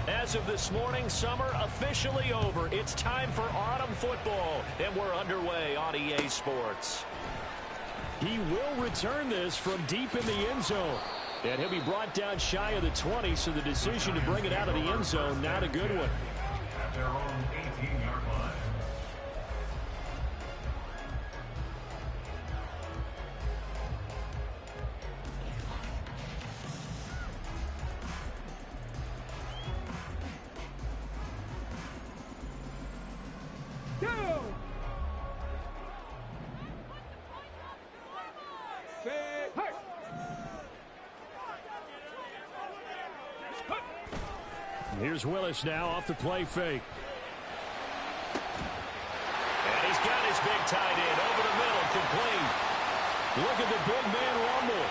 As of this morning, summer officially over. It's time for autumn football, and we're underway on EA Sports. He will return this from deep in the end zone. And he'll be brought down shy of the 20, so the decision to bring it out of the end zone, not a good one. At their own 18-yard line. Here's Willis now off the play fake. And he's got his big tight end over the middle, complete. Look at the big man rumble.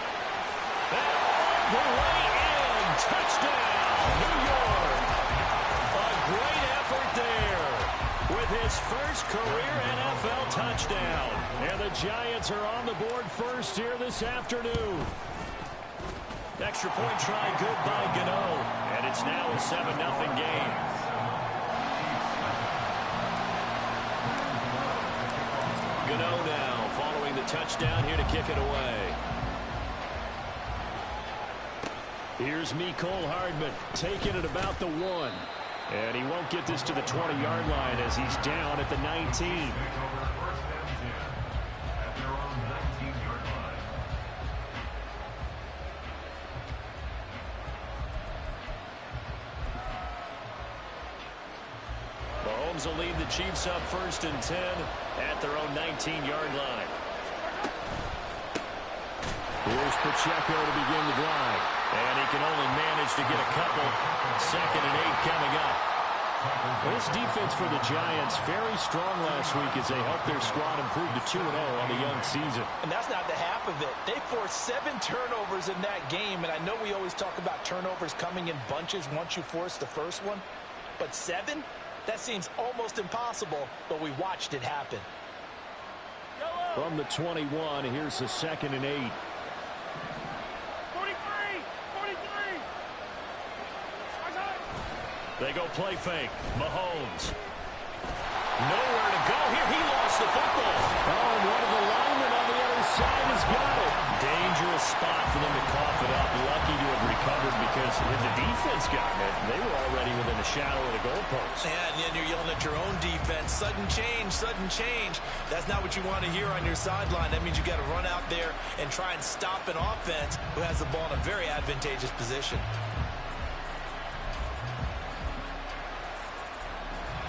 And all the way in. Touchdown, New York. A great effort there with his first career NFL touchdown. And the Giants are on the board first here this afternoon. Extra point try good by Gano. And it's now a 7-0 game. Gano now following the touchdown here to kick it away. Here's Mecole Hardman taking it about the 1. And he won't get this to the 20-yard line as he's down at the 19. Will lead the Chiefs up 1st and 10 at their own 19-yard line. Here's Pacheco to begin the drive. And he can only manage to get a couple. 2nd and 8 coming up. This defense for the Giants very strong last week as they helped their squad improve to 2-0 on the young season. And that's not the half of it. They forced 7 turnovers in that game. And I know we always talk about turnovers coming in bunches once you force the first one. But 7? That seems almost impossible, but we watched it happen. From the 21, here's the 2nd and 8. 43! They go play fake. Mahomes. Nowhere to go here. He lost the football. Oh, and one of the linemen on the other side has got it. Dangerous spot for them to cough it up. Lucky to have recovered because had the defense gotten it, they were already within the shadow of the goalpost. Yeah, and then you're yelling at your own defense. Sudden change, sudden change. That's not what you want to hear on your sideline. That means you've got to run out there and try and stop an offense who has the ball in a very advantageous position.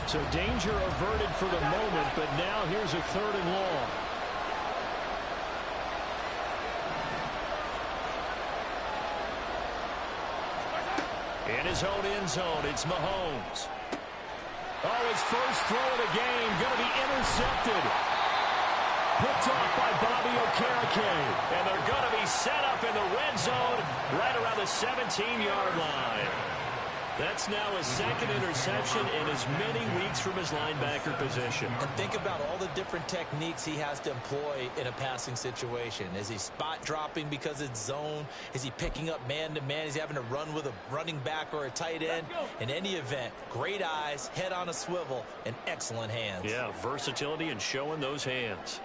So danger averted for the moment, but now here's a 3rd and long. In his own end zone, it's Mahomes. Oh, his first throw of the game going to be intercepted. Picked off by Bobby Okereke. And they're going to be set up in the red zone right around the 17-yard line. That's now his 2nd interception in as many weeks from his linebacker position. And think about all the different techniques he has to employ in a passing situation. Is he spot dropping because it's zone? Is he picking up man-to-man? Is he having to run with a running back or a tight end? In any event, great eyes, head on a swivel, and excellent hands. Yeah, versatility and showing those hands.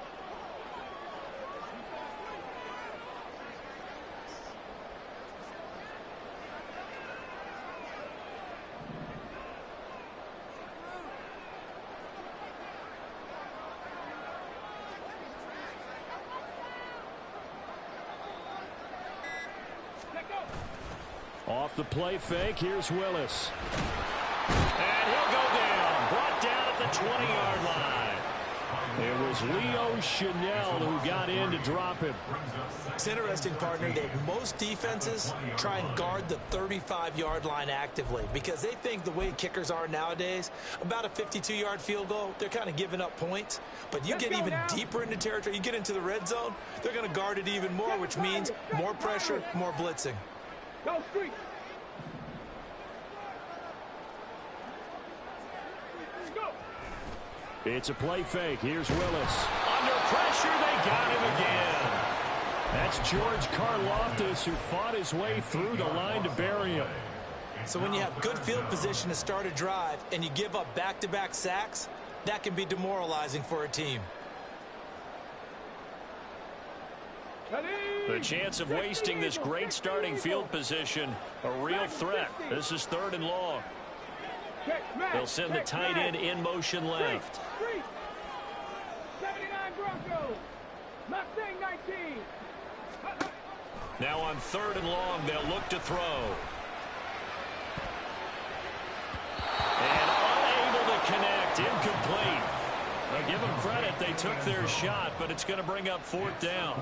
Off the play fake, here's Willis. And he'll go down. Brought down at the 20-yard line. It was Leo Chanel who got in to drop him. It's interesting, partner, that most defenses try and guard the 35-yard line actively because they think the way kickers are nowadays, about a 52-yard field goal, they're kind of giving up points. But you get even deeper into territory, you get into the red zone, they're going to guard it even more, which means more pressure, more blitzing. Go street. It's a play fake. Here's Willis. Under pressure, they got him again. That's George Karlaftis, who fought his way through the line to bury him. So when you have good field position to start a drive and you give up back-to-back sacks, that can be demoralizing for a team. The chance of wasting this great starting field position, a real threat. This is 3rd and long. They'll send the tight end in motion left. 79 Broncos. Mustang 19. Now on 3rd and long, they'll look to throw. And unable to connect, incomplete. Now give them credit, they took their shot, but it's going to bring up 4th down.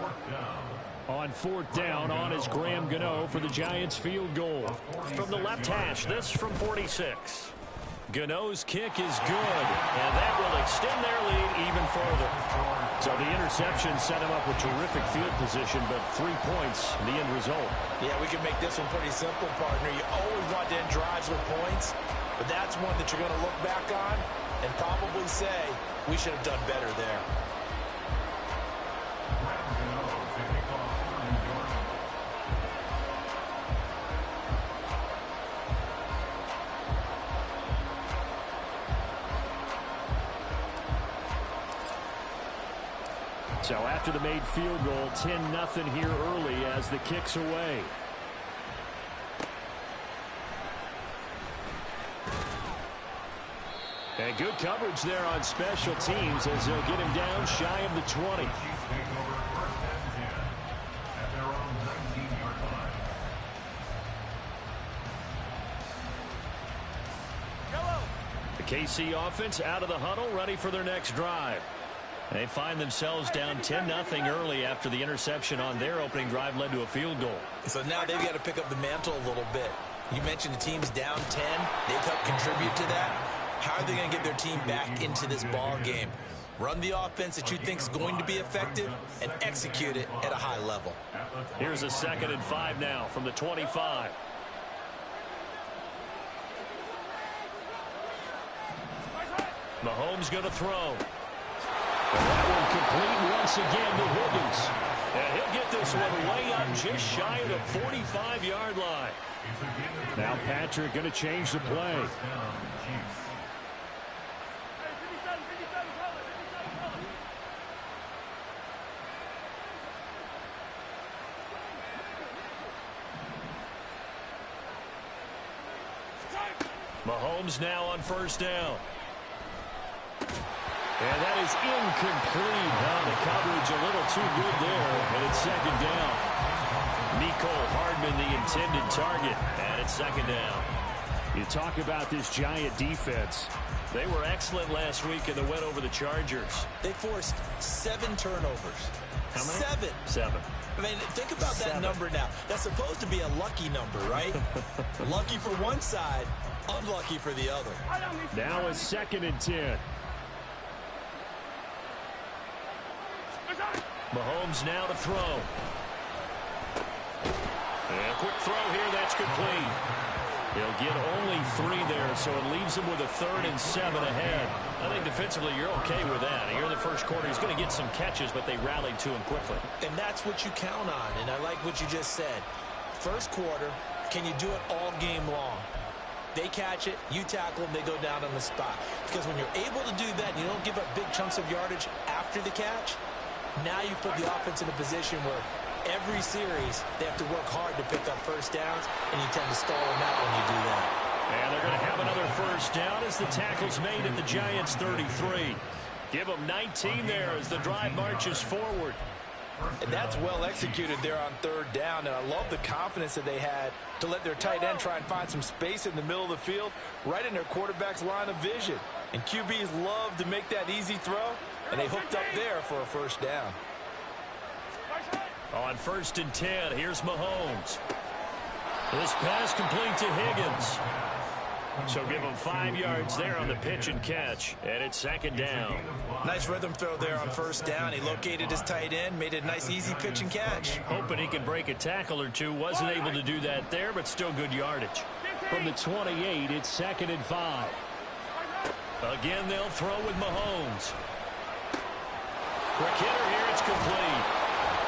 On 4th down, on is Graham Gano for the Giants field goal. From the left hash, this from 46. Gano's kick is good, and that will extend their lead even further. So the interception set him up with terrific field position, but 3 points, the end result. Yeah, we can make this one pretty simple, partner. You always want to end drives with points, but that's one that you're going to look back on and probably say, we should have done better there. So after the made field goal, 10-0 here early as the kick's away. And good coverage there on special teams as they'll get him down shy of the 20. The KC offense out of the huddle, ready for their next drive. They find themselves down 10-0 early after the interception on their opening drive led to a field goal. So now they've got to pick up the mantle a little bit. You mentioned the team's down 10. They've helped contribute to that. How are they going to get their team back into this ball game? Run the offense that you think is going to be effective and execute it at a high level. Here's a 2nd and 5 now from the 25. Mahomes going to throw. And that one complete once again to Higgins. And he'll get this one way up just shy of the 45-yard line. Now Patrick going to change the play. Mahomes now on 1st down. And that is incomplete. Now the coverage a little too good there, and it's 2nd down. Mecole Hardman, the intended target, and it's 2nd down. You talk about this Giant defense. They were excellent last week in the win over the Chargers. They forced 7 turnovers. How many? 7. 7. I mean, think about that number now. That's supposed to be a lucky number, right? Lucky for one side, unlucky for the other. Now a 2nd and 10. Mahomes now to throw. And a quick throw here, that's complete. He'll get only 3 there, so it leaves him with a 3rd and 7 ahead. I think defensively you're okay with that. Here in the first quarter, he's going to get some catches, but they rallied to him quickly. And that's what you count on, and I like what you just said. First quarter, can you do it all game long? They catch it, you tackle them, they go down on the spot. Because when you're able to do that, and you don't give up big chunks of yardage after the catch, now you put the offense in a position where every series they have to work hard to pick up 1st downs, and you tend to stall them out when you do that. And they're going to have another 1st down as the tackle's made at the Giants' 33. Give them 19 there as the drive marches forward. And that's well executed there on 3rd down, and I love the confidence that they had to let their tight end try and find some space in the middle of the field, right in their quarterback's line of vision. And QBs love to make that easy throw, and they hooked up there for a 1st down. On 1st and 10, here's Mahomes. This pass complete to Higgins. So give him 5 yards there on the pitch and catch, and it's 2nd down. Nice rhythm throw there on 1st down. He located his tight end, made it a nice easy pitch and catch. Hoping he can break a tackle or two. Wasn't able to do that there, but still good yardage. From the 28, it's 2nd and 5. Again, they'll throw with Mahomes. Quick hitter here, it's complete.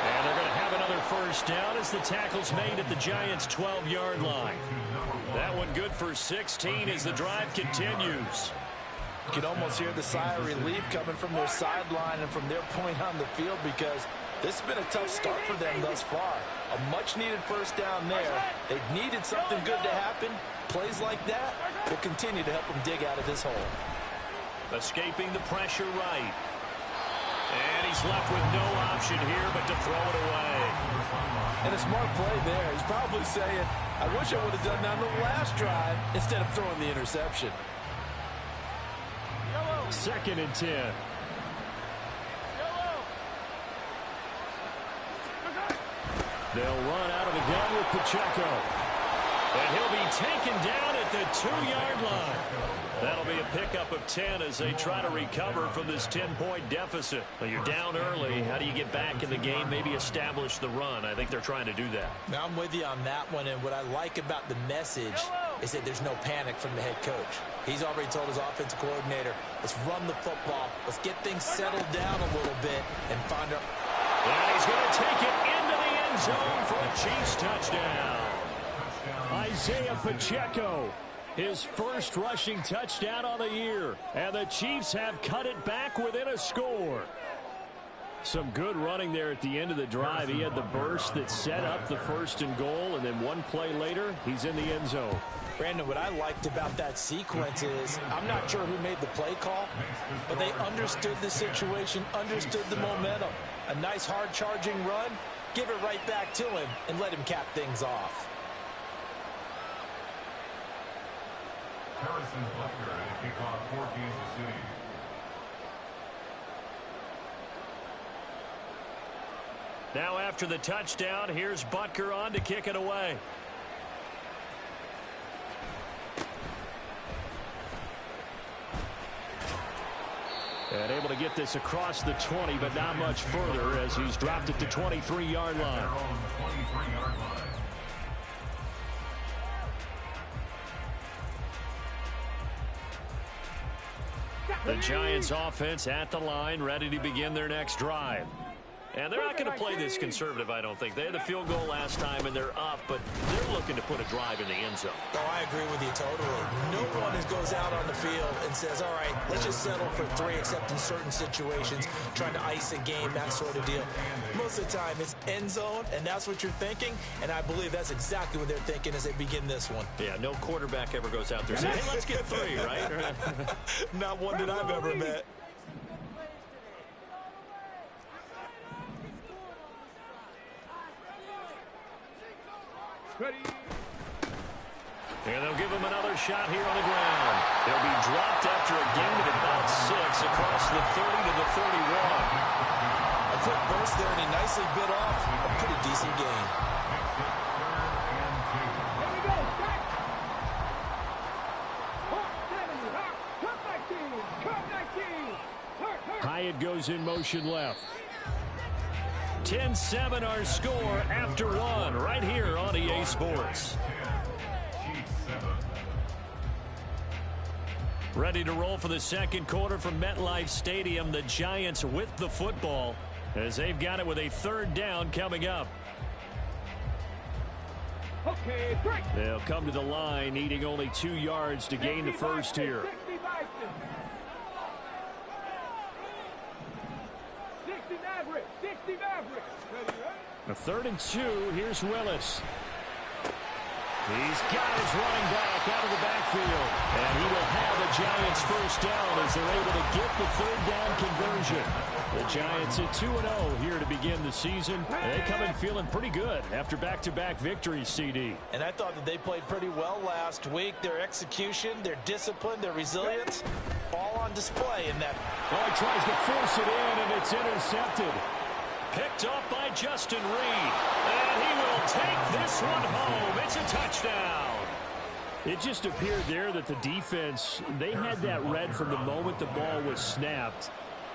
And they're going to have another first down as the tackle's made at the Giants' 12-yard line. That one good for 16 as the drive continues. You can almost hear the sigh of relief coming from their sideline and from their point on the field, because this has been a tough start for them thus far. A much-needed first down there. They've needed something good to happen. Plays like that will continue to help them dig out of this hole. Escaping the pressure right. And he's left with no option here but to throw it away. And a smart play there. He's probably saying, I wish I would have done that on the last drive instead of throwing the interception. 2nd and 10. They'll run out of the gun with Pacheco. And he'll be taken down at the 2-yard line. That'll be a pickup of 10 as they try to recover from this 10-point deficit. Well, you're down early. How do you get back in the game, maybe establish the run? I think they're trying to do that. Now, I'm with you on that one, and what I like about the message is that there's no panic from the head coach. He's already told his offensive coordinator, let's run the football, let's get things settled down a little bit and find our... And he's going to take it into the end zone for a Chiefs touchdown. Isaiah Pacheco, his first rushing touchdown on the year. And the Chiefs have cut it back within a score. Some good running there at the end of the drive. He had the burst that set up the 1st and goal, and then one play later, he's in the end zone. Brandon, what I liked about that sequence is, I'm not sure who made the play call, but they understood the situation, understood the momentum. A nice hard-charging run, give it right back to him, and let him cap things off. Harrison Butker to kick off for Kansas City. Now after the touchdown, here's Butker on to kick it away. And able to get this across the 20, but not much further as he's dropped it to 23-yard line. The Giants offense at the line, ready to begin their next drive. And they're not going to play this conservative, I don't think. They had a field goal last time, and they're up, but they're looking to put a drive in the end zone. Oh, I agree with you totally. No one goes out on the field and says, all right, let's just settle for 3, except in certain situations, trying to ice a game, that sort of deal. Most of the time, it's end zone, and that's what you're thinking, and I believe that's exactly what they're thinking as they begin this one. Yeah, no quarterback ever goes out there saying, hey, let's get 3, right? Not one that I've ever met. Ready. And they'll give him another shot here on the ground. They'll be dropped after a gain of about 6 across the 30 to the 31. A quick burst there, and he nicely bit off a pretty decent gain. Here we go. Back. Hyatt goes in motion left. 10-7 our score after 1 right here on EA Sports. Ready to roll for the second quarter from MetLife Stadium. The Giants with the football as they've got it with a 3rd down coming up. Okay, break. They'll come to the line needing only 2 yards to gain the first here. 60 Maverick. 60 Maverick. A 3rd and 2. Here's Willis. He's got his running back out of the backfield. And he will have the Giants first down as they're able to get the 3rd down conversion. The Giants at 2-0 here to begin the season. And they come in feeling pretty good after back-to-back victories, CD. And I thought that they played pretty well last week. Their execution, their discipline, their resilience, all on display in that. Well, he tries to force it in, and it's intercepted. Picked off by Justin Reed. And he will take this one home. It's a touchdown. It just appeared there that the defense, they had that read from the moment the ball was snapped.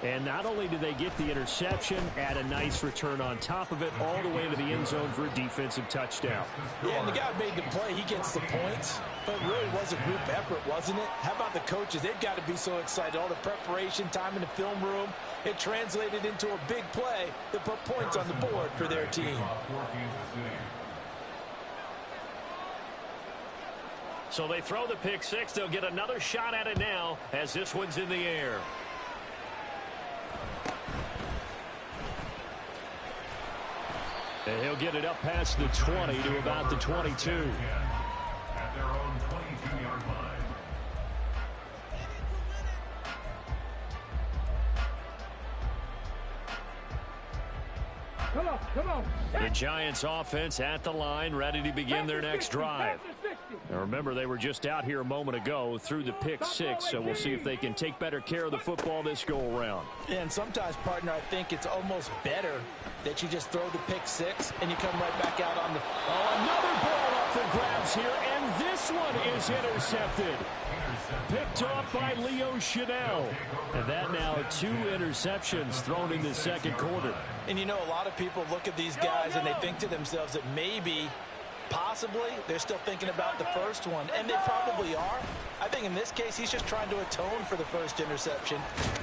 And not only did they get the interception, add a nice return on top of it, all the way to the end zone for a defensive touchdown. Yeah, and the guy made the play. He gets the points. But it really was a group effort, wasn't it? How about the coaches? They've got to be so excited. All the preparation, time in the film room, it translated into a big play that put points on the board for their team. So they throw the pick six. They'll get another shot at it now as this one's in the air. And he'll get it up past the 20 to about the 22. At their own 22-yard line. Come on. The Giants offense at the line, ready to begin their next drive. Now remember, they were just out here a moment ago through the pick six, so we'll see if they can take better care of the football this go-around. And sometimes, partner, I think it's almost better that you just throw the pick six and you come right back out on the... Oh, another ball up for grabs here, and this one is intercepted. Picked off by Leo Chanel. And that now 2 interceptions thrown in the second quarter. And you know, a lot of people look at these guys and they think to themselves that maybe, possibly, they're still thinking about the first one. And they probably are. I think in this case, he's just trying to atone for the first interception.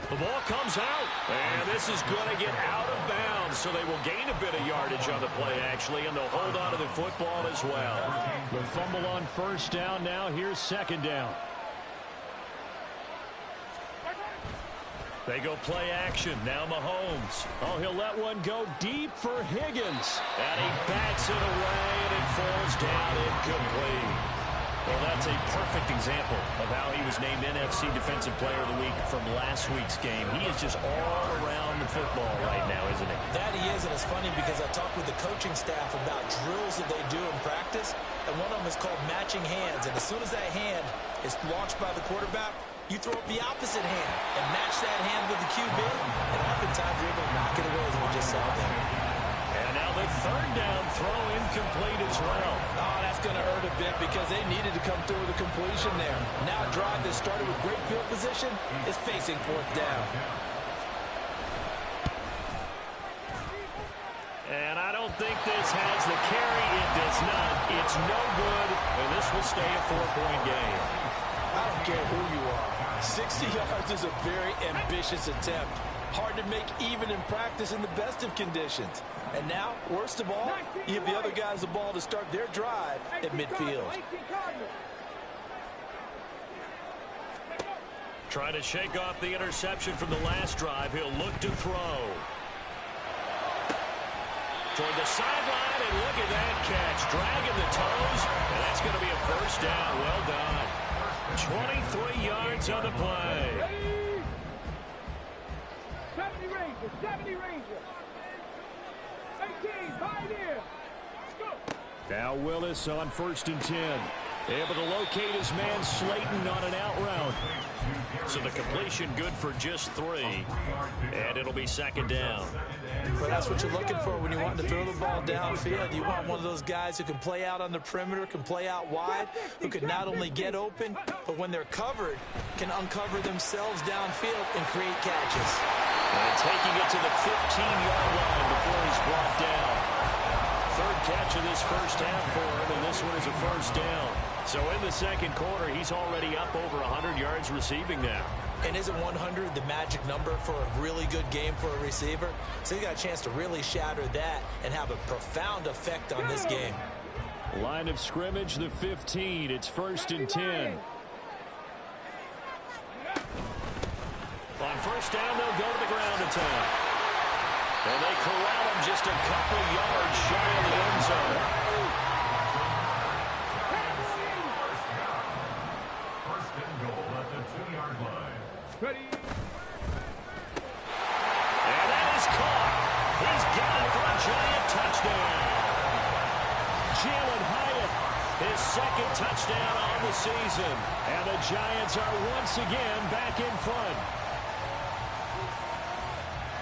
The ball comes out. And this is going to get out of bounds. So they will gain a bit of yardage on the play, actually. And they'll hold on to the football as well. The fumble on first down now. Here's second down. They go play action. Now Mahomes. Oh, he'll let one go deep for Higgins. And he bats it away, and it falls down incomplete. Well, that's a perfect example of how he was named NFC Defensive Player of the Week from last week's game. He is just all around the football right now, isn't he? That he is, and it's funny because I talked with the coaching staff about drills that they do in practice, and one of them is called matching hands. And as soon as that hand is launched by the quarterback, you throw up the opposite hand and match that hand with the QB, and oftentimes you're able to knock it away, as we just saw there. And now the third down throw incomplete as well. Oh, that's going to hurt a bit because they needed to come through with a completion there. Now a drive that started with great field position is facing fourth down. And I don't think this has the carry. It does not. It's no good, and this will stay a 4-point game. I don't care who you are. 60 yards is a very ambitious attempt. Hard to make even in practice in the best of conditions. And now, worst of all, you give the other guys the ball to start their drive at midfield. Trying to shake off the interception from the last drive. He'll look to throw. Toward the sideline, and look at that catch. Dragging the toes, and that's going to be a first down. Well done. 23 yards on the play. 70 Rangers, 70 Rangers. 18, Pioneer. Go. Now Willis on 1st and 10. Able to locate his man Slayton on an out route. So the completion good for just 3. And it'll be second down. Well, that's what you're looking for when you want to throw the ball downfield. You want one of those guys who can play out on the perimeter, can play out wide, who can not only get open, but when they're covered, can uncover themselves downfield and create catches. And taking it to the 15-yard line before he's brought down. Third catch of this first half for him, and this one is a first down. So in the second quarter, he's already up over 100 yards receiving now. And isn't 100 the magic number for a really good game for a receiver? So he got a chance to really shatter that and have a profound effect on this game. Line of scrimmage, the 15. It's 1st and 10. On first down, they'll go to the ground attack. And they corral him just a couple yards shy of the end zone. First and goal at the 2-yard line. Ready. And that is caught. He's got it for a giant touchdown. Jalen Hyatt, his second touchdown on the season. And the Giants are once again back in front.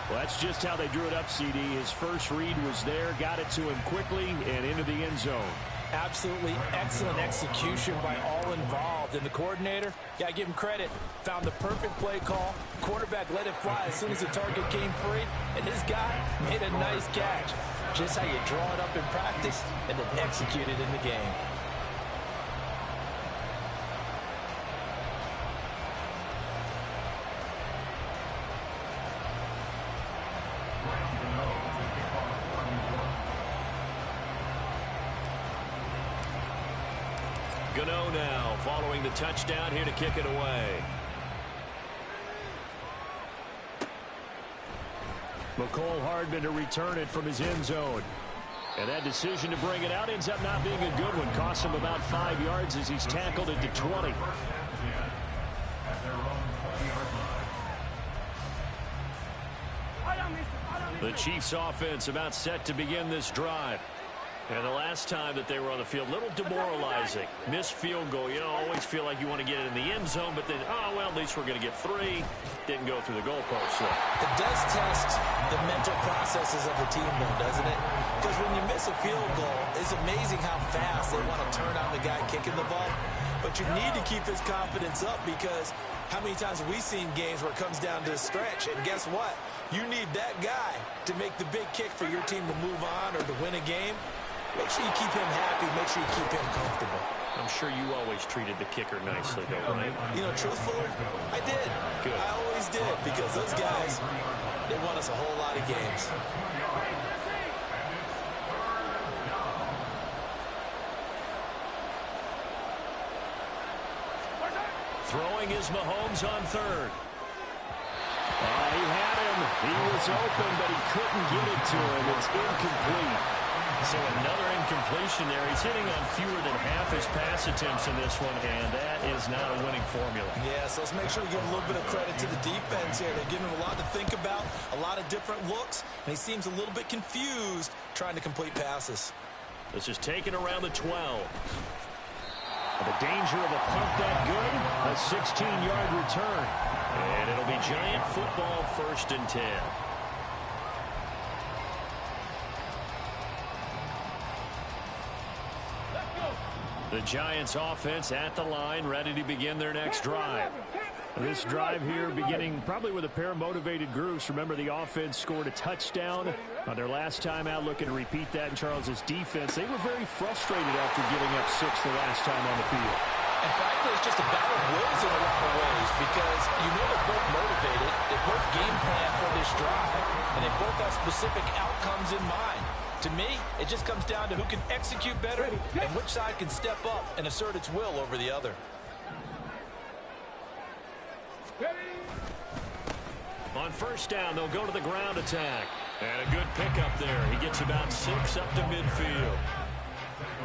Well, that's just how they drew it up, CD. His first read was there, got it to him quickly, and into the end zone. Absolutely excellent execution by all involved. And the coordinator, got to give him credit, found the perfect play call. Quarterback let it fly as soon as the target came free, and his guy made a nice catch. Just how you draw it up in practice and then execute it in the game. Gano now following the touchdown here to kick it away. McCole Hardman to return it from his end zone. And that decision to bring it out ends up not being a good one. Costs him about 5 yards as he's tackled at the 20. The Chiefs offense about set to begin this drive. And the last time that they were on the field, a little demoralizing. Missed field goal. You know, always feel like you want to get it in the end zone, but then, oh, well, at least we're going to get 3. Didn't go through the goalpost. So. It does test the mental processes of the team, though, doesn't it? Because when you miss a field goal, it's amazing how fast they want to turn on the guy kicking the ball. But you need to keep his confidence up because how many times have we seen games where it comes down to a stretch? And guess what? You need that guy to make the big kick for your team to move on or to win a game. Make sure you keep him happy. Make sure you keep him comfortable. I'm sure you always treated the kicker nicely, though, right? You know, truthfully, I did. Good. I always did because those guys, they won us a whole lot of games. Throwing is Mahomes on third. He had him. He was open, but he couldn't get it to him. It's incomplete. So another incompletion there. He's hitting on fewer than half his pass attempts in this one, and that is not a winning formula. Yeah, so let's make sure we give a little bit of credit to the defense here. They're giving him a lot to think about, a lot of different looks, and he seems a little bit confused trying to complete passes. This is taken around the 12. The danger of a punt that good, a 16-yard return. And it'll be Giant football, 1st and 10. The Giants offense at the line, ready to begin their next drive. This drive here beginning probably with a pair of motivated groups. Remember, the offense scored a touchdown on their last time out, looking to repeat that in Charles's defense. They were very frustrated after giving up 6 the last time on the field. And frankly, it's just a battle of wills in a lot of ways because you know they're both motivated, they both game plan for this drive, and they both have specific outcomes in mind. To me, it just comes down to who can execute better and which side can step up and assert its will over the other. On 1st down, they'll go to the ground attack. And a good pickup there. He gets about 6 up to midfield.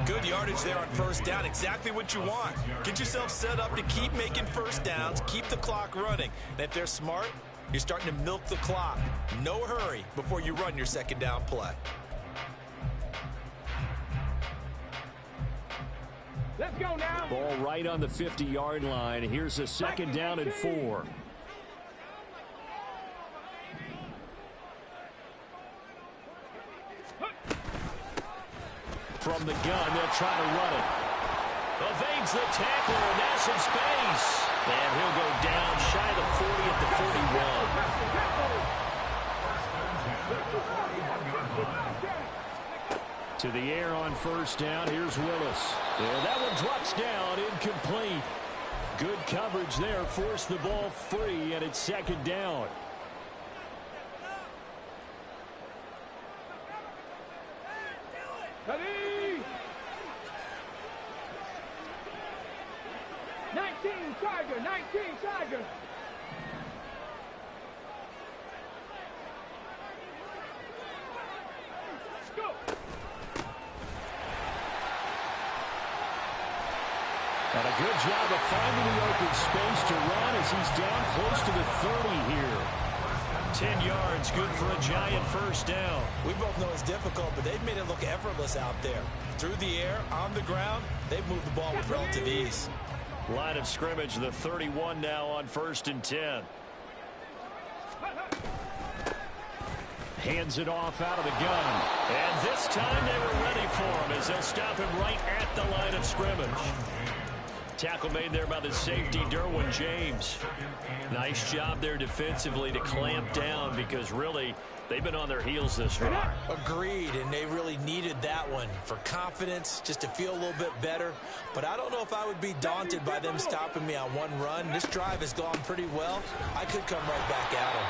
Good yardage there on 1st down. Exactly what you want. Get yourself set up to keep making 1st downs, keep the clock running. And if they're smart, you're starting to milk the clock. No hurry before you run your 2nd down play. Let's go now. Ball right on the 50-yard line. Here's a 2nd down and 4. From the gun, they'll try to run it. Evades the tackler, and that's some space. And he'll go down shy of the 40 at the 41. To the air on 1st down. Here's Willis. And that one drops down, incomplete. Good coverage there. Forced the ball free, and it's 2nd down. Ready? 19 Tiger, 19 Tiger. Go. And a good job of finding the open space to run as he's down close to the 30 here. 10 yards, good for a Giant 1st down. We both know it's difficult, but they've made it look effortless out there. Through the air, on the ground, they've moved the ball with relative ease. Line of scrimmage, the 31 now on 1st and 10. Hands it off out of the gun. And this time they were ready for him as they'll stop him right at the line of scrimmage. Tackle made there by the safety, Derwin James. Nice job there defensively to clamp down because really they've been on their heels this drive. Agreed, and they really needed that one for confidence, just to feel a little bit better. But I don't know if I would be daunted by them stopping me on one run. This drive has gone pretty well. I could come right back at them.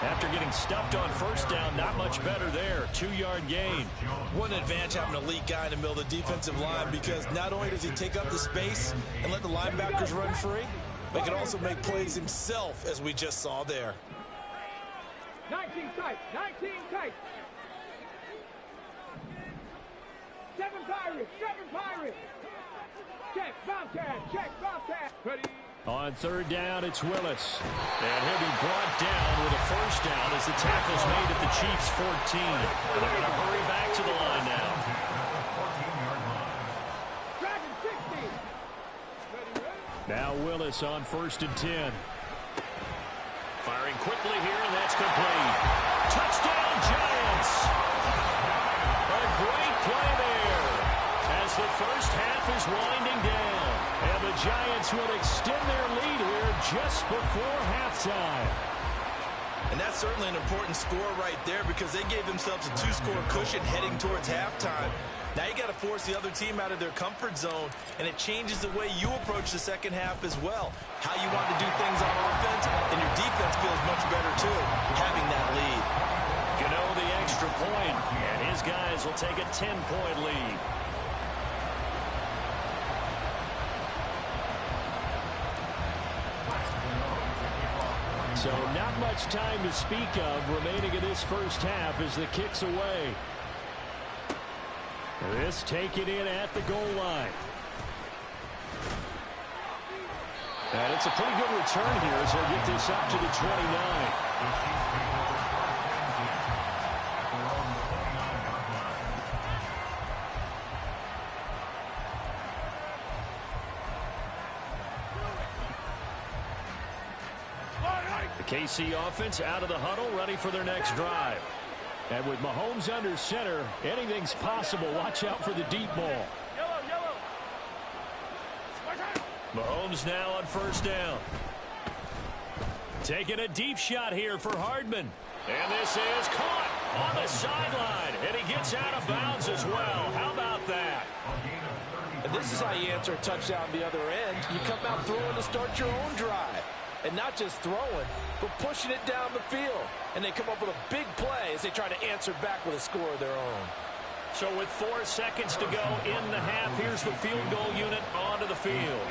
After getting stuffed on first down, not much better there. 2-yard gain. What an advantage having an elite guy in the middle of the defensive line, because not only does he take up the space and let the linebackers run free, but he can also make plays himself, as we just saw there. 19 tight, 19 tight. 7 Pirates, 7 Pirates. Check, Bobcat, check, Bobcat. Ready. On third down, it's Willis. And he'll be brought down with a first down as the tackle's made at the Chiefs' 14. And they're going to hurry back to the line now. Dragon 60. Ready. Now Willis on 1st and 10. Firing quickly here, and that's complete. Touchdown, Giants! A great play there as the first half is winding down. And the Giants will extend their lead here just before halftime. And that's certainly an important score right there, because they gave themselves a 2-score cushion heading towards halftime. Now you got to force the other team out of their comfort zone, and it changes the way you approach the second half as well. How you want to do things on offense, and your defense feels much better too, having that lead. Gano the extra point, and his guys will take a 10-point lead. So not much time to speak of remaining in this first half as the kick's away. This taken in at the goal line. And it's a pretty good return here as they'll get this up to the 29. The KC offense out of the huddle, ready for their next drive. And with Mahomes under center, anything's possible. Watch out for the deep ball. Mahomes now on first down. Taking a deep shot here for Hardman. And this is caught on the sideline. And he gets out of bounds as well. How about that? And this is how you answer a touchdown the other end. You come out throwing to start your own drive. And not just throwing, but pushing it down the field. And they come up with a big play as they try to answer back with a score of their own. So with 4 seconds to go in the half, here's the field goal unit onto the field.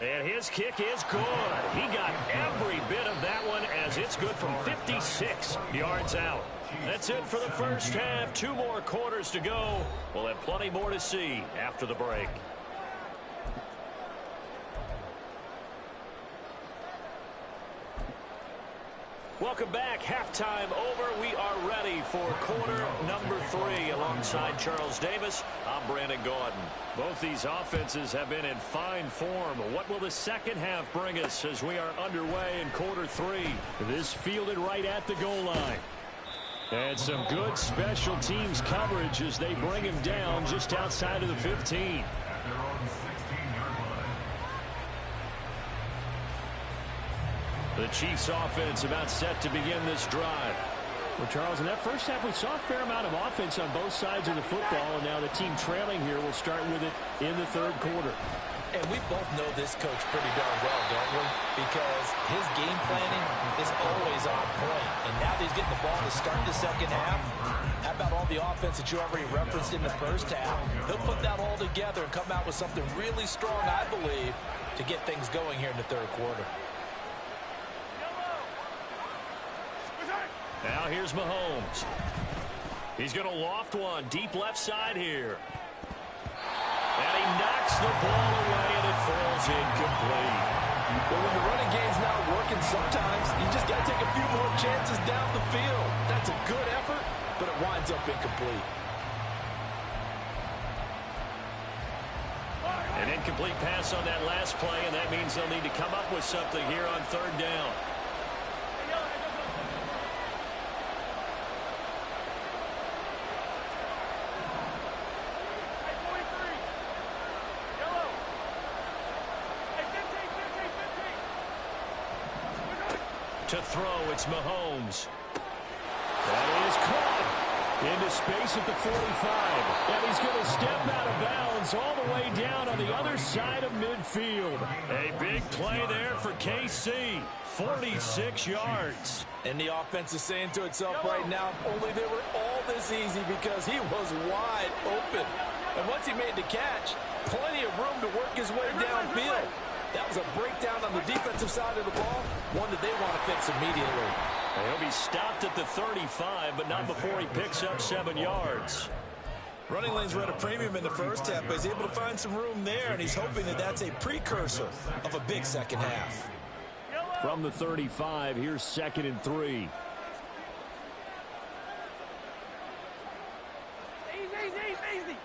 And his kick is good. He got every bit of that one as it's good from 56 yards out. That's it for the first half. 2 more quarters to go. We'll have plenty more to see after the break. Welcome back. Halftime over. We are ready for quarter number 3. Alongside Charles Davis, I'm Brandon Gaudin. Both these offenses have been in fine form. What will the second half bring us as we are underway in quarter 3? This fielded right at the goal line. And some good special teams coverage as they bring him down just outside of the 15. The Chiefs offense about set to begin this drive. Well, Charles, in that first half, we saw a fair amount of offense on both sides of the football, and now the team trailing here will start with it in the third quarter. And we both know this coach pretty darn well, don't we? Because his game planning is always on point. And now that he's getting the ball to start the second half, how about all the offense that you already referenced in the first half? He'll put that all together and come out with something really strong, I believe, to get things going here in the third quarter. Now here's Mahomes. He's going to loft one deep left side here. And he knocks the ball away, and it falls incomplete. But when the running game's not working, sometimes you just got to take a few more chances down the field. That's a good effort, but it winds up incomplete. An incomplete pass on that last play, and that means they'll need to come up with something here on third down. To throw, it's Mahomes. That is caught. Into space at the 45. And he's going to step out of bounds all the way down on the other side of midfield. A big play there for KC. 46 yards. And the offense is saying to itself right now, only they were all this easy because he was wide open. And once he made the catch, plenty of room to work his way downfield. That was a breakdown on the defensive side of the ball, one that they want to fix immediately. He'll be stopped at the 35, but not before he picks up 7 yards. Running lanes were at a premium in the first half, but he's able to find some room there, and he's hoping that that's a precursor of a big second half. From the 35, here's 2nd and 3. Easy.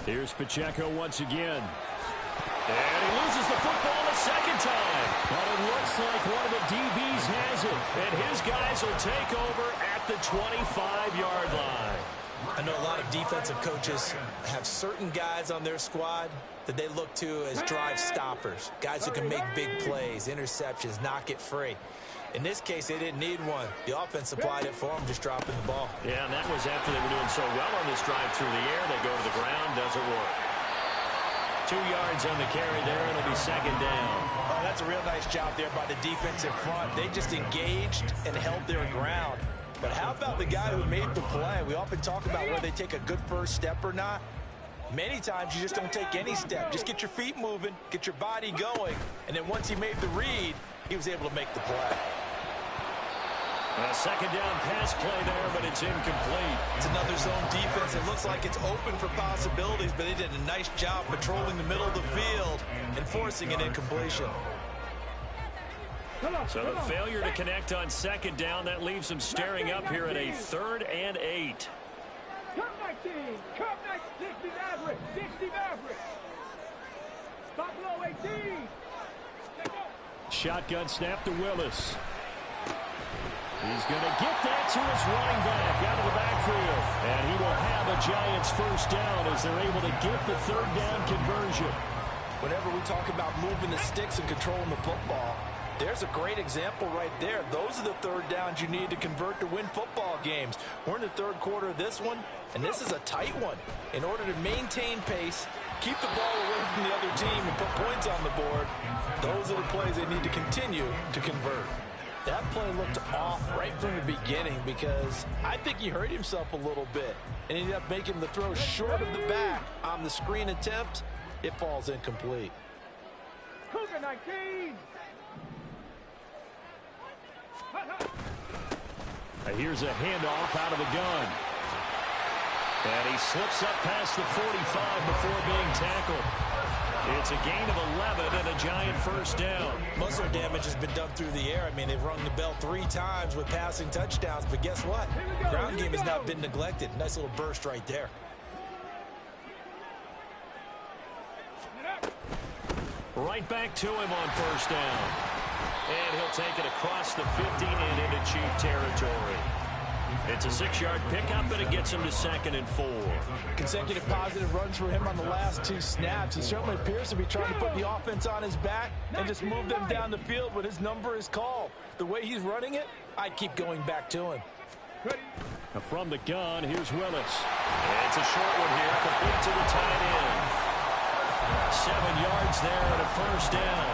Here's Pacheco once again. And he loses the football a second time. But it looks like one of the DBs has it. And his guys will take over at the 25-yard line. I know a lot of defensive coaches have certain guys on their squad that they look to as drive stoppers, guys who can make big plays, interceptions, knock it free. In this case, they didn't need one. The offense supplied it for them, just dropping the ball. Yeah, and that was after they were doing so well on this drive through the air. They go to the ground, doesn't work. 2 yards on the carry there, and it'll be 2nd down. Oh, that's a real nice job there by the defense in front. They just engaged and held their ground. But how about the guy who made the play? We often talk about whether they take a good first step or not. Many times you just don't take any step. Just get your feet moving, get your body going, and then once he made the read, he was able to make the play. A 2nd down pass play there, but it's incomplete. It's another zone defense. It looks like it's open for possibilities, but they did a nice job patrolling the middle of the field and forcing an incompletion. So the failure to connect on 2nd down, that leaves them staring up here at a 3rd and 8. Come 19. Come 19. 60 Maverick. 60 Maverick. Buffalo 18. Shotgun snap to Willis. He's going to get that to his running back out of the backfield. And he will have a Giants 1st down as they're able to get the 3rd down conversion. Whenever we talk about moving the sticks and controlling the football, there's a great example right there. Those are the 3rd downs you need to convert to win football games. We're in the 3rd quarter of this one, and this is a tight one. In order to maintain pace, keep the ball away from the other team, and put points on the board, those are the plays they need to continue to convert. That play looked off right from the beginning because I think he hurt himself a little bit and ended up making the throw short of the back on the screen attempt. It falls incomplete. Cougar 19. Here's a handoff out of the gun. And he slips up past the 45 before being tackled. It's a gain of 11 and a Giant 1st down. Most of their damage has been done through the air. I mean, they've rung the bell 3 times with passing touchdowns, but guess what? Ground game has not been neglected. Nice little burst right there. Right back to him on 1st down. And he'll take it across the 50 and into Chief territory. It's a 6-yard pickup, and it gets him to 2nd and 4. Consecutive positive runs for him on the last 2 snaps. He certainly appears to be trying to put the offense on his back and just move them down the field when his number is called. The way he's running it, I'd keep going back to him. From the gun, here's Willis. And it's a short one here, complete to the tight end. 7 yards there and a 1st down.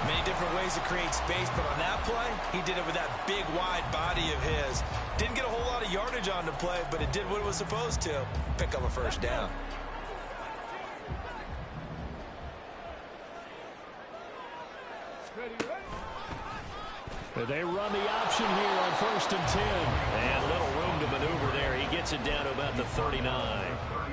Many different ways to create space, but on that play, he did it with that big, wide body of his. Didn't get a whole lot of yardage on the play, but it did what it was supposed to. Pick up a 1st down. They run the option here on 1st and 10. And little room to maneuver there. He gets it down to about the 39.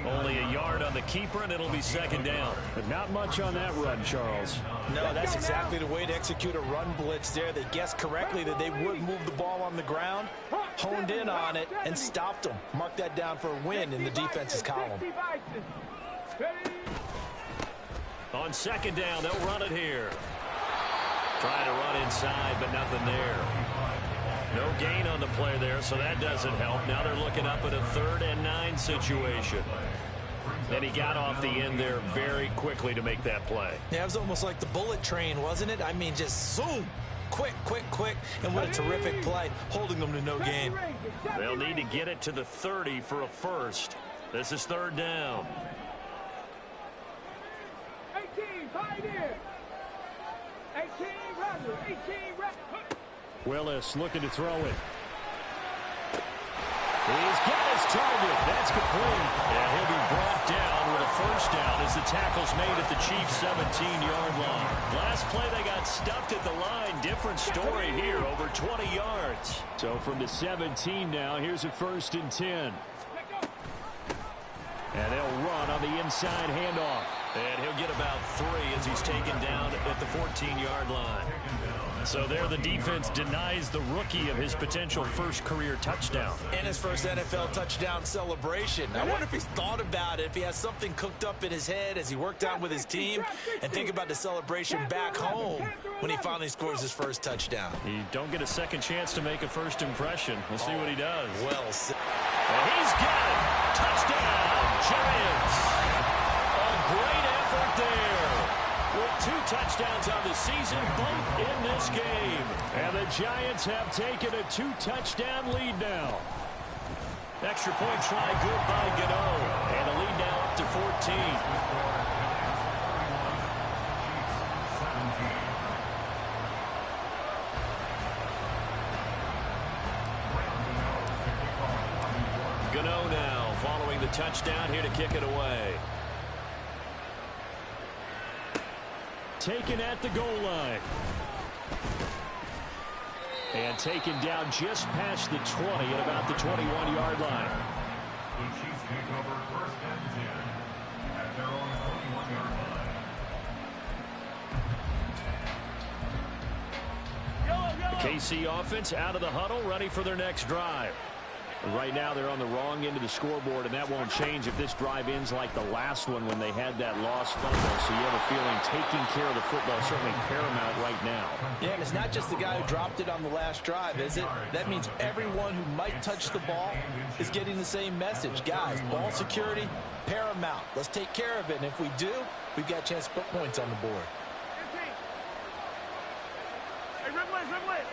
Only a yard on the keeper, and it'll be 2nd down. But not much on that run, Charles. No, that's exactly the way to execute a run blitz there. They guessed correctly that they would move the ball on the ground, honed in on it, and stopped them. Mark that down for a win in the defense's column. On 2nd down, they'll run it here. Trying to run inside, but nothing there. No gain on the play there, so that doesn't help. Now they're looking up at a 3rd and 9 situation. And he got off the end there very quickly to make that play. Yeah, it was almost like the bullet train, wasn't it? I mean, just zoom. Quick, quick, quick. And what a terrific play, holding them to no gain. They'll need to get it to the 30 for a first. This is third down. 18, tight end. 18, Rattler. 18, Rattler. Willis looking to throw it. He's got his target. That's complete. And he'll be brought down with a first down as the tackle's made at the Chiefs' 17-yard line. Last play, they got stuffed at the line. Different story here, over 20 yards. So from the 17 now, here's a 1st and 10. And they'll run on the inside handoff. And he'll get about 3 as he's taken down at the 14-yard line. So there the defense denies the rookie of his potential first career touchdown. And his first NFL touchdown celebration. I wonder if he's thought about it, if he has something cooked up in his head as he worked out with his team, and think about the celebration back home when he finally scores his first touchdown. You don't get a second chance to make a first impression. We'll see what he does. Well said. And he's got it. Touchdown, Giants. A great effort there. With 2 touchdowns on the season, both in this game. And the Giants have taken a 2-touchdown lead now. Extra point try good by Gano. And the lead now up to 14. Gano now following the touchdown here to kick it away. Taken at the goal line. And taken down just past the 20 at about the 21-yard line. The Chiefs take over 1st and 10 at their own 21-yard line. The KC offense out of the huddle, ready for their next drive. Right now they're on the wrong end of the scoreboard, and that won't change if this drive ends like the last one when they had that lost fumble. So you have a feeling taking care of the football is certainly paramount right now. Yeah, and it's not just the guy who dropped it on the last drive, is it? That means everyone who might touch the ball is getting the same message. Guys, ball security, paramount. Let's take care of it, and if we do, we've got a chance to put points on the board. Hey, Ridley.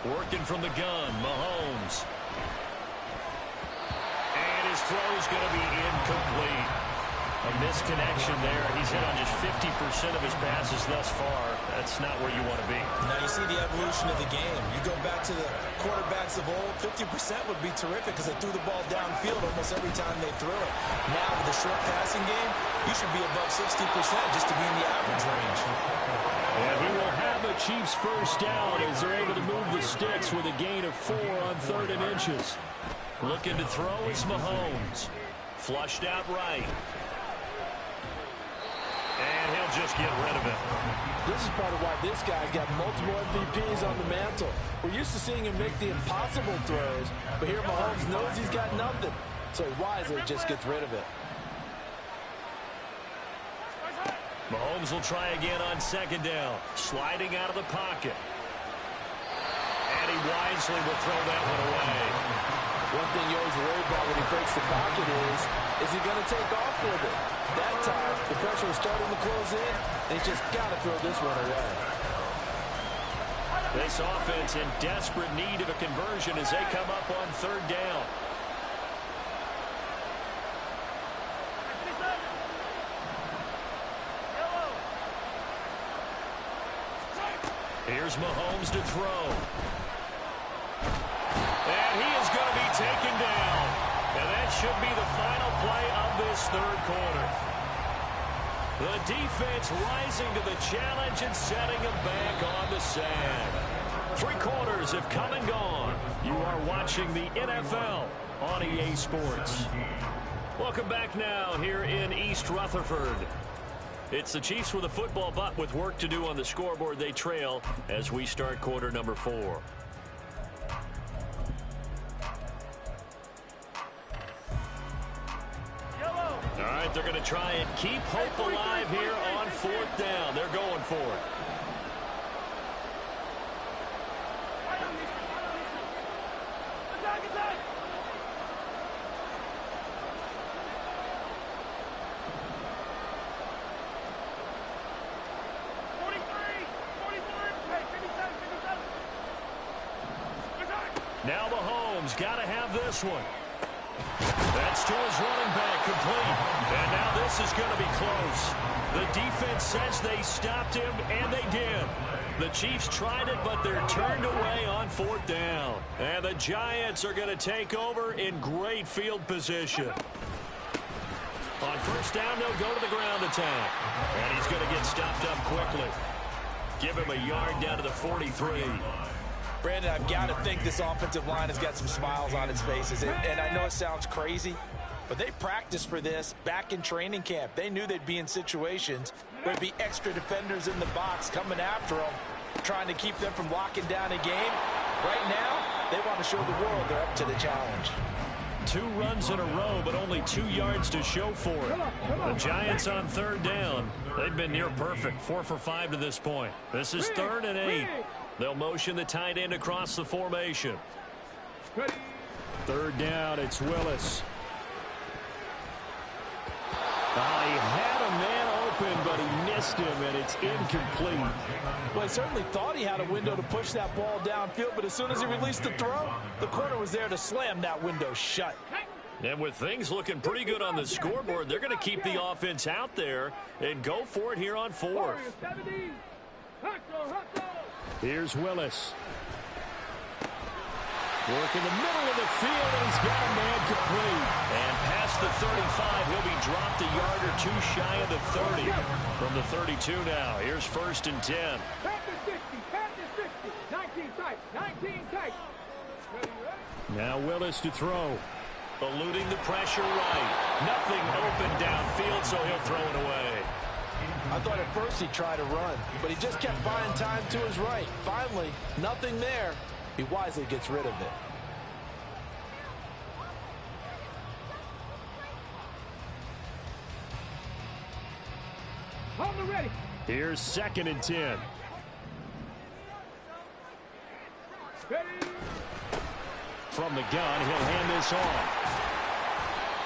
Working from the gun, Mahomes. And his throw's going to be incomplete. A misconnection there. He's hit on just 50% of his passes thus far. That's not where you want to be. Now you see the evolution of the game. You go back to the quarterbacks of old, 50% would be terrific because they threw the ball downfield almost every time they threw it. Now with the short passing game, you should be above 60% just to be in the average range. And he will have a Chiefs first down as they're able to move the sticks with a gain of 4 on 3rd and inches. Looking to throw is Mahomes. Flushed out right. And he'll just get rid of it. This is part of why this guy's got multiple MVPs on the mantle. We're used to seeing him make the impossible throws, but here Mahomes knows he's got nothing, so he wisely just gets rid of it. Mahomes will try again on 2nd down. Sliding out of the pocket. And he wisely will throw that one away. One thing you always worry about when he breaks the pocket is he going to take off with it? That time, the pressure was starting to close in, and he's just got to throw this one away. This offense in desperate need of a conversion as they come up on 3rd down. Here's Mahomes to throw. And he is going to be taken down. And that should be the final play of this 3rd quarter. The defense rising to the challenge and setting him back on the sand. 3 quarters have come and gone. You are watching the NFL on EA Sports. Welcome back now here in East Rutherford. It's the Chiefs with a football, but with work to do on the scoreboard, they trail as we start quarter number 4. All right, they're going to try and keep hope alive here on 4th down. They're going for it. Now Mahomes got to have this one. That's to his running back, complete. And now this is going to be close. The defense says they stopped him, and they did. The Chiefs tried it, but they're turned away on 4th down. And the Giants are going to take over in great field position. On 1st down, they'll go to the ground attack. And he's going to get stopped up quickly. Give him a yard down to the 43. Brandon, I've got to think this offensive line has got some smiles on its faces. And I know it sounds crazy, but they practiced for this back in training camp. They knew they'd be in situations where there'd be extra defenders in the box coming after them, trying to keep them from locking down a game. Right now, they want to show the world they're up to the challenge. 2 runs in a row, but only 2 yards to show for it. The Giants on 3rd down. They've been near perfect, 4 for 5 to this point. This is 3rd and 8. They'll motion the tight end across the formation. 3rd down, it's Willis. He had a man open, but he missed him, and it's incomplete. Well, he certainly thought he had a window to push that ball downfield, but as soon as he released the throw, the corner was there to slam that window shut. And with things looking pretty good on the scoreboard, they're going to keep the offense out there and go for it here on 4th. Here's Willis. Work in the middle of the field, and he's got a man complete. And past the 35, he'll be dropped a yard or 2 shy of the 30. From the 32 now, here's 1st and 10. Back to 60, back to 60. 19 tight, 19 tight. Now Willis to throw. Eluding the pressure right. Nothing open downfield, so he'll throw it away. I thought at first he'd try to run, but he just kept buying time to his right. Finally, nothing there. He wisely gets rid of it. Hold it ready. Here's 2nd and 10. Ready. From the gun, he'll hand this off.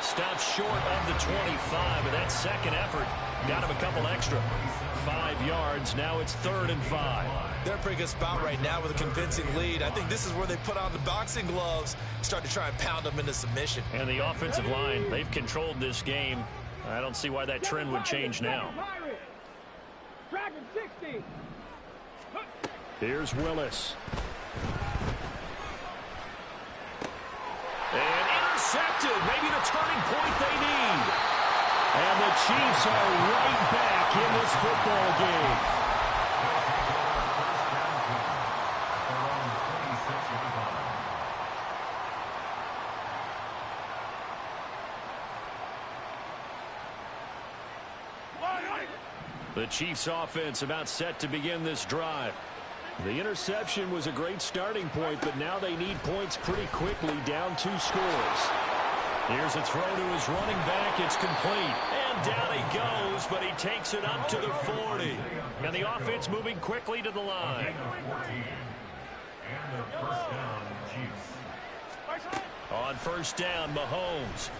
Stops short of the 25, but that second effort got him a couple extra. 5 yards. Now it's 3rd and 5. They're in a pretty good spot right now with a convincing lead. I think this is where they put on the boxing gloves, start to try and pound them into submission. And the offensive line, they've controlled this game. I don't see why that trend would change now. Dragon 60. Here's Willis. And intercepted. Maybe the turning point they need. And the Chiefs are right back in this football game. The Chiefs offense about set to begin this drive. The interception was a great starting point, but now they need points pretty quickly, down 2 scores. Here's a throw to his running back. It's complete. And down he goes, but he takes it up to the 40. And the offense moving quickly to the line. On 1st down, Mahomes.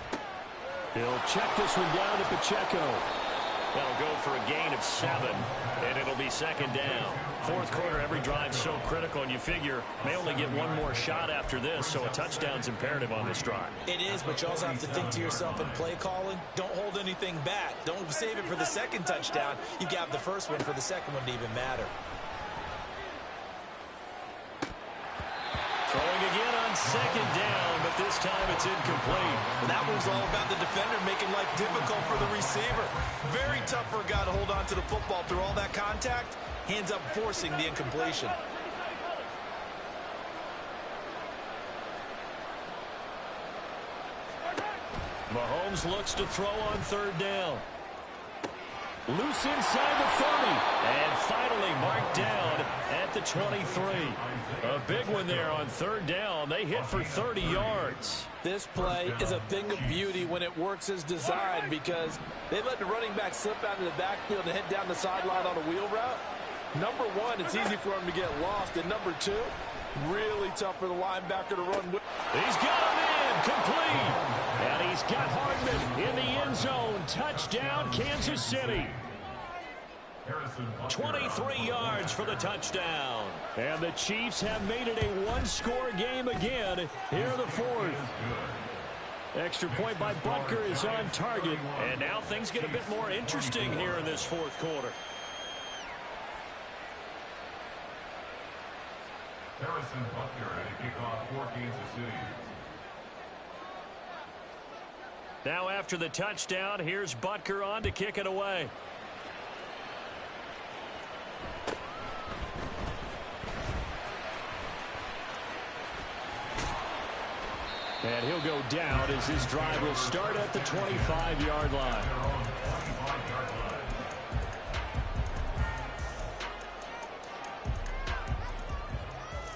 He'll check this one down to Pacheco. They'll go for a gain of 7, and it'll be 2nd down. 4th quarter, every drive's so critical, and you figure may only get one more shot after this, so a touchdown's imperative on this drive. It is, but you also have to think to yourself in play calling, don't hold anything back. Don't save it for the 2nd touchdown. You got the 1st one for the 2nd one to even matter. Throwing again on 2nd down, but this time it's incomplete. And that was all about the defender making life difficult for the receiver. Very tough for a guy to hold on to the football through all that contact. Hands up forcing the incompletion. Mahomes looks to throw on 3rd down. Loose inside the 30. And finally marked down at the 23. A big one there on 3rd down. They hit for 30 yards. This play is a thing of beauty when it works as designed because they let the running back slip out of the backfield and head down the sideline on a wheel route. Number 1, it's easy for him to get lost. And number 2, really tough for the linebacker to run with. He's got him in, complete. And he's got Hardman in the end zone. Touchdown, Kansas City. 23 yards for the touchdown. And the Chiefs have made it a one-score game again. again here in the fourth. Extra point by Butker is on target. And now things get a bit more interesting here in this fourth quarter. Harrison Butker at a kickoff for Kansas City. Now after the touchdown, here's Butker on to kick it away. And he'll go down as this drive will start at the 25-yard line.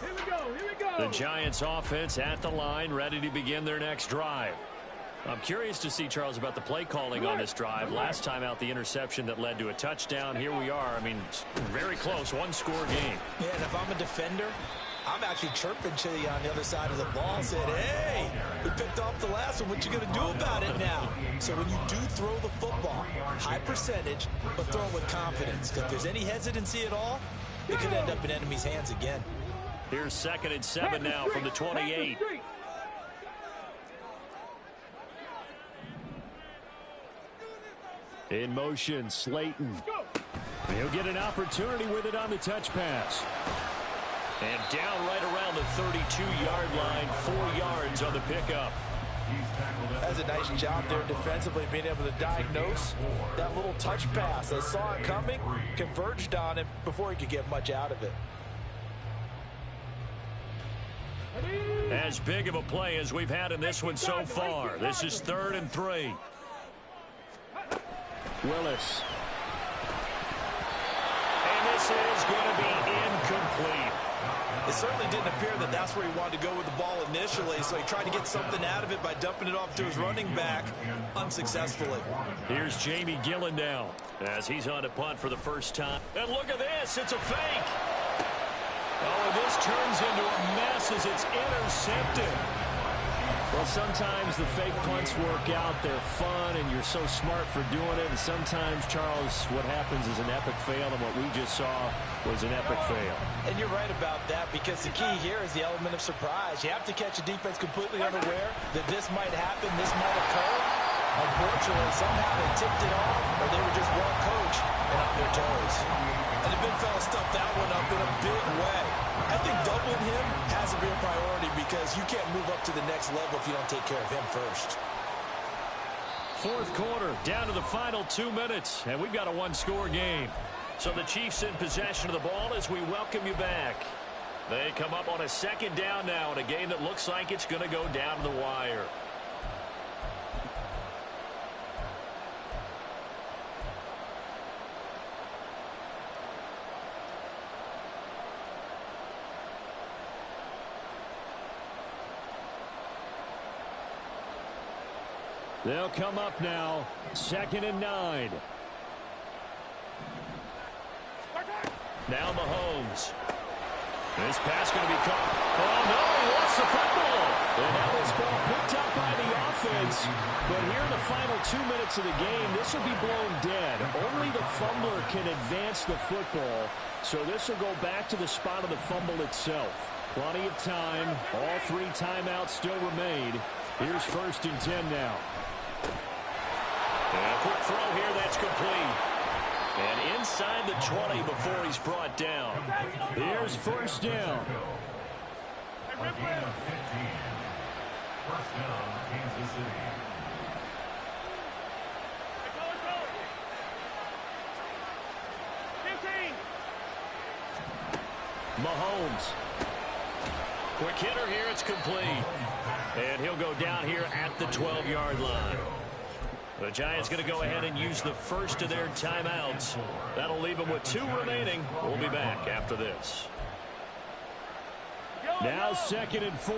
Here we go, here we go. The Giants offense at the line, ready to begin their next drive. I'm curious to see, Charles, about the play calling on this drive. Last time out, the interception that led to a touchdown. Here we are. I mean, very close, one-score game. Yeah, and if I'm a defender, I'm actually chirping Chili on the other side of the ball, saying, hey, we picked off the last one. What you going to do about it now? So when you do throw the football, high percentage, but throw it with confidence. Because if there's any hesitancy at all, it could end up in enemy's hands again. Here's 2nd and 7 now from the 28. In motion, Slayton. He'll get an opportunity with it on the touch pass. And down right around the 32-yard line, 4 yards on the pickup. That's a nice job there defensively, being able to diagnose that little touch pass. They saw it coming, converged on him before he could get much out of it. As big of a play as we've had in this one so far. This is 3rd and 3. Willis. And this is going to be incomplete. It certainly didn't appear that that's where he wanted to go with the ball initially, so he tried to get something out of it by dumping it off to his running back unsuccessfully. Here's Jamie Gillen now as he's on to punt for the first time. And look at this. It's a fake. Oh, and this turns into a mess as it's intercepted. Well, sometimes the fake punts work out. They're fun, and you're so smart for doing it. And sometimes, Charles, what happens is an epic fail, and what we just saw was an epic fail. And you're right about that, because the key here is the element of surprise. You have to catch a defense completely unaware that this might happen, this might occur. Unfortunately, somehow they tipped it off, or they were just well coached and on their toes. And the big fella stuffed that one up in a big way. I think doubling him has to be a priority, because you can't move up to the next level if you don't take care of him first. Fourth quarter, down to the final 2 minutes, and we've got a one-score game. So the Chiefs in possession of the ball as we welcome you back. They come up on a 2nd down now in a game that looks like it's going to go down to the wire. They'll come up now, 2nd and 9. Now Mahomes. This pass going to be caught. Oh, no, he lost the football. And now this ball picked up by the offense. But here in the final 2 minutes of the game, this will be blown dead. Only the fumbler can advance the football. So this will go back to the spot of the fumble itself. Plenty of time. All 3 timeouts still remain. Here's 1st and 10 now. And a quick throw here, that's complete. And inside the 20 before he's brought down. Here's 1st down. A gain of 15. 1st down, Kansas City. Mahomes. Quick hitter here, it's complete. And he'll go down here at the 12-yard line. The Giants going to go ahead and use the first of their timeouts. That'll leave them with 2 remaining. We'll be back after this. Now 2nd and 4.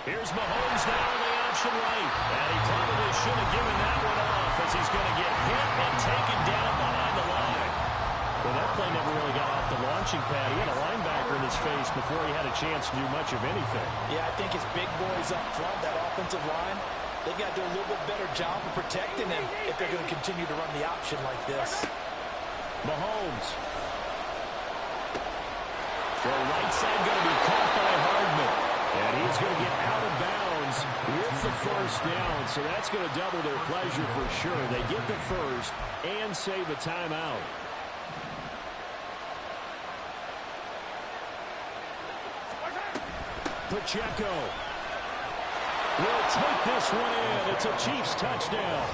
Here's Mahomes now on the option right. And he probably should have given that one off, as he's going to get hit and taken down behind the line. Well, that play never really got off the launching pad. He had a linebacker in his face before he had a chance to do much of anything. Yeah, I think his big boys up front, that offensive line, They've got to do a little bit better job of protecting him if they're going to continue to run the option like this. Mahomes. For right side, going to be caught by Hardman. And he's going to get out of bounds with the first down. So that's going to double their pleasure for sure. They get the first and save a timeout. Pacheco will take this one in. It's a Chiefs touchdown.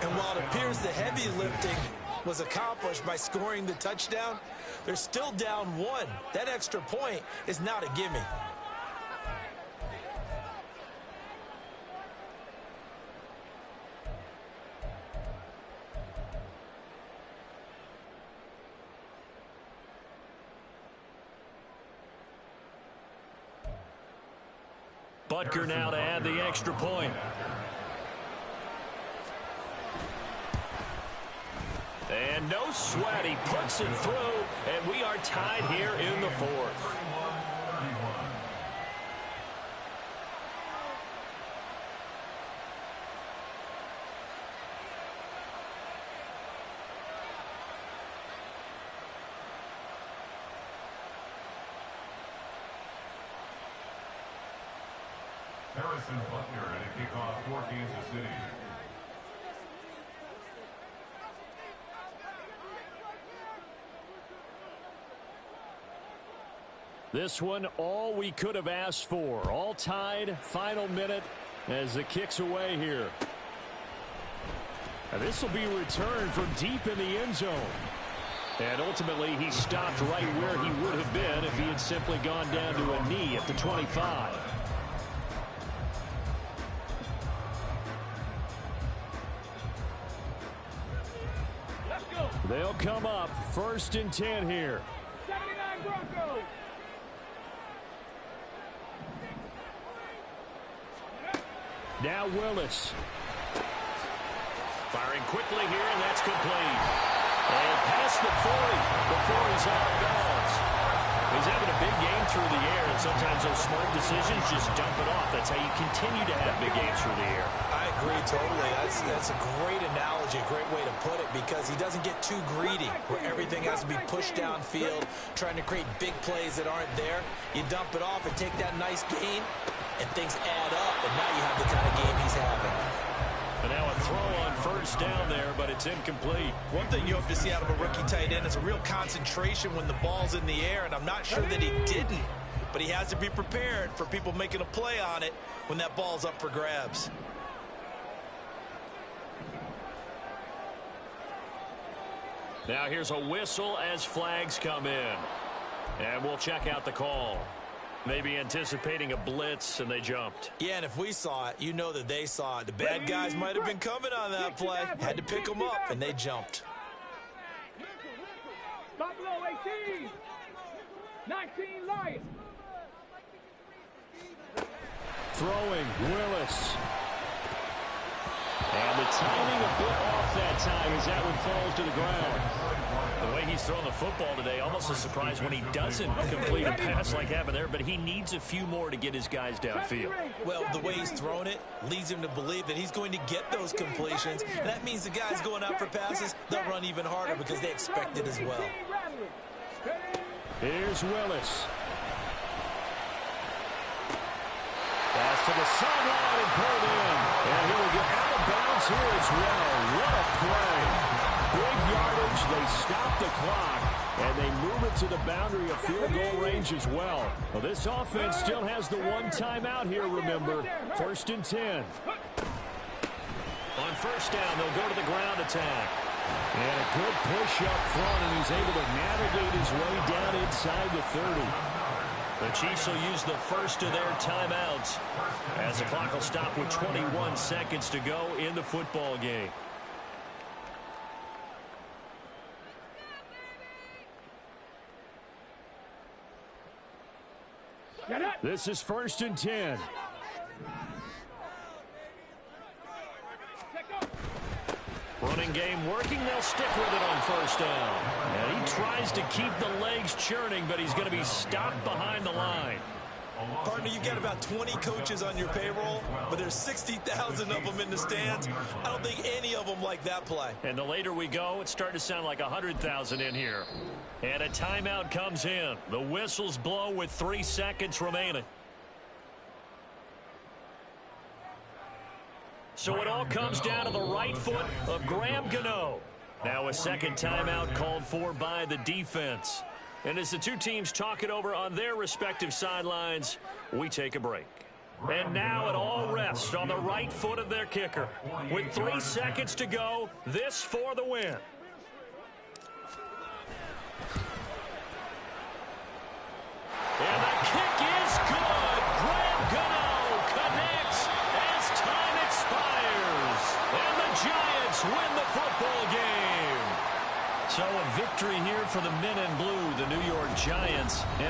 And while it appears the heavy lifting was accomplished by scoring the touchdown, they're still down one. That extra point is not a gimme. Butker now to add the extra point. And no sweat. He puts it through, and we are tied here in the fourth. Harrison Butker at a kickoff for Kansas City. This one, all we could have asked for. All tied, final minute as the kick's away here. Now this will be returned from deep in the end zone. And ultimately, he stopped right where he would have been if he had simply gone down to a knee at the 25. They'll come up 1st and 10 here. 79 Broncos. Now Willis. Firing quickly here, and that's complete. And past the 40 before he's out of bounds. He's having a big game through the air, and sometimes those smart decisions just dump it off. That's how you continue to have big games through the air. I agree totally. That's a great analogy, a great way to put it, because he doesn't get too greedy where everything has to be pushed downfield, trying to create big plays that aren't there. You dump it off and take that nice gain, and things add up, and now you have the kind of game he's having. And now a throw on 1st down there, but it's incomplete. One thing you hope to see out of a rookie tight end is a real concentration when the ball's in the air, and I'm not sure that he didn't, but he has to be prepared for people making a play on it when that ball's up for grabs. Now here's a whistle as flags come in. And we'll check out the call. Maybe anticipating a blitz, and they jumped. Yeah, and if we saw it, you know that they saw it. The bad guys might have been coming on that play. Had to pick them up, and they jumped. Buffalo 18. 19 Lions. Throwing, Willis. And the timing a bit off that time as that one falls to the ground. The way he's thrown the football today, almost a surprise when he doesn't complete a pass like happened there, but he needs a few more to get his guys downfield. Well, the way he's thrown it leads him to believe that he's going to get those completions, and that means the guys going out for passes, they'll run even harder because they expect it as well. Here's Willis. Pass to the sideline and pulled in. And he will get out of bounds here as well. What a play. Big yardage. They stop the clock, and they move it to the boundary of field goal range as well. Well, this offense still has the one timeout here, remember. 1st and 10. On 1st down, they'll go to the ground attack. And a good push up front, and he's able to navigate his way down inside the 30. The Chiefs will use the first of their timeouts as the clock will stop with 21 seconds to go in the football game. This is 1st and 10. Running game working. They'll stick with it on 1st down. And he tries to keep the legs churning, but he's going to be stopped behind the line. Partner, you've got about 20 coaches on your payroll, but there's 60,000 of them in the stands. I don't think any of them like that play. And the later we go, it's starting to sound like 100,000 in here. And a timeout comes in. The whistles blow with 3 seconds remaining. So it all comes down to the right foot of Graham Gano. Now a second timeout called for by the defense. And as the two teams talk it over on their respective sidelines, we take a break. And now it all rests on the right foot of their kicker. With 3 seconds to go, this for the win. And the kick is good. Graham Gano connects as time expires. And the Giants win the football game. So a victory here for the men in blue, the New York Giants. And